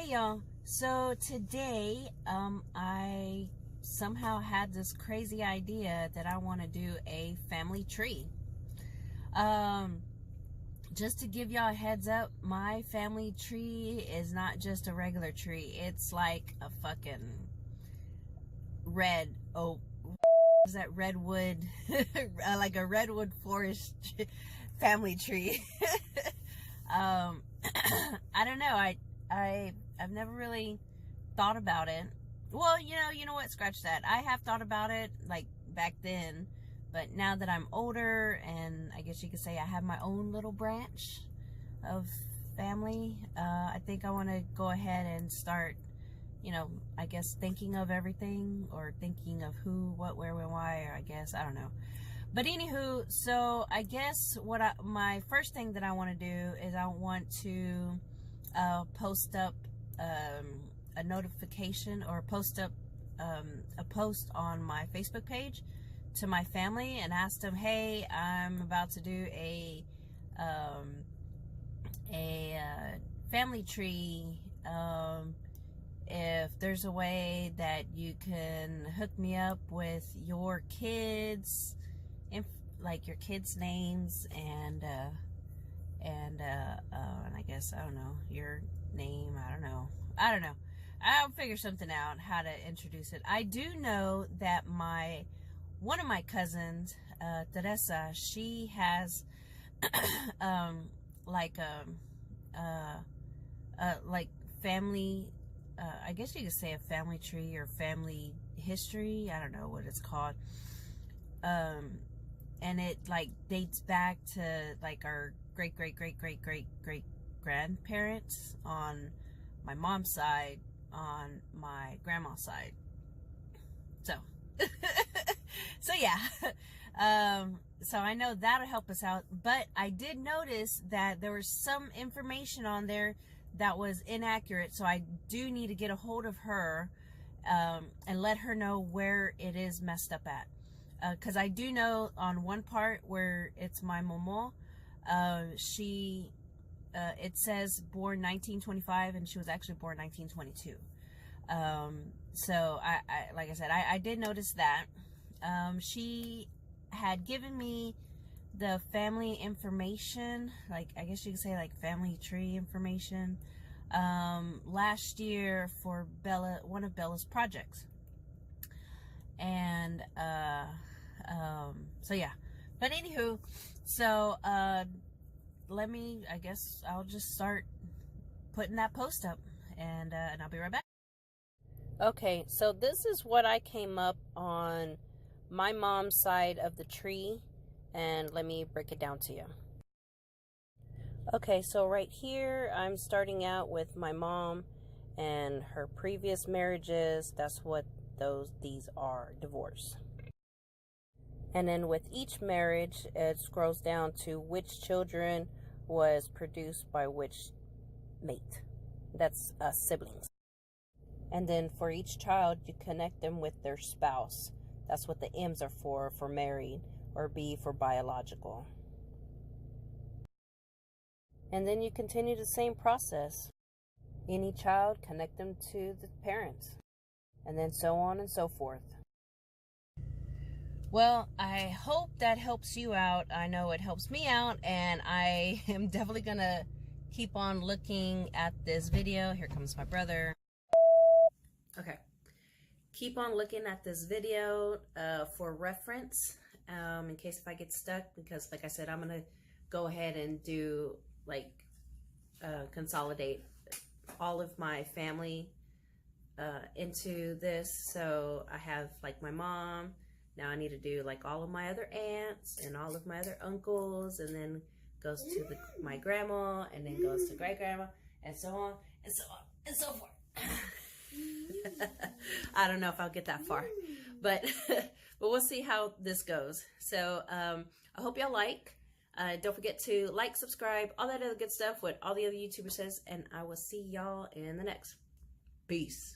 Hey y'all, so today I somehow had this crazy idea that I want to do a family tree. Just to give y'all a heads up, my family tree is not just a regular tree. It's like a fucking red oak. Is that redwood? Like a redwood forest family tree. I don't know. I've never really thought about it. Well, you know what? Scratch that. I have thought about it like back then, but now that I'm older and I guess you could say I have my own little branch of family, I think I want to go ahead and start, I guess thinking of everything or thinking of who, what, where, when, why, or I don't know. But anywho, so I guess my first thing that I want to do is I want to post up a notification or post up a post on my Facebook page to my family and ask them, hey, I'm about to do a family tree. If there's a way that you can hook me up with your kids, like your kids' names and I guess, I don't know, your name, I don't know. I'll figure something out how to introduce it. I do know that one of my cousins, Teresa, she has like family, I guess you could say a family tree or family history. I don't know what it's called. And it like dates back to like our great grandparents on my mom's side, on my grandma's side. So so yeah. So I know that'll help us out, but I did notice that there was some information on there that was inaccurate, so I do need to get a hold of her and let her know where it is messed up at. Because I do know on one part where it's my momo, it says born 1925 and she was actually born 1922. So I like I said, I did notice that. She had given me the family information, like I guess you could say like family tree information, last year for one of Bella's projects. And so yeah, but anywho, so I guess I'll just start putting that post up, and I'll be right back. Okay, so this is what I came up on my mom's side of the tree, and let me break it down to you. Okay, so right here I'm starting out with my mom and her previous marriages. That's what these are, divorce. And then with each marriage, it scrolls down to which children was produced by which mate. That's siblings. And then for each child, you connect them with their spouse. That's what the M's are for married, or B for biological. And then you continue the same process. Any child, connect them to the parents. And then so on and so forth. Well, I hope that helps you out. I know it helps me out, and I am definitely gonna keep on looking at this video. Here comes my brother. Okay. Keep on looking at this video for reference, in case if I get stuck, because like I said, I'm gonna go ahead and do like consolidate all of my family into this. So I have like my mom. Now I need to do like all of my other aunts and all of my other uncles, and then goes to my grandma, and then goes to great grandma, and so on and so on and so forth. I don't know if I'll get that far, but we'll see how this goes. So I hope y'all like. Don't forget to like, subscribe, all that other good stuff, what all the other YouTubers says, and I will see y'all in the next. Peace.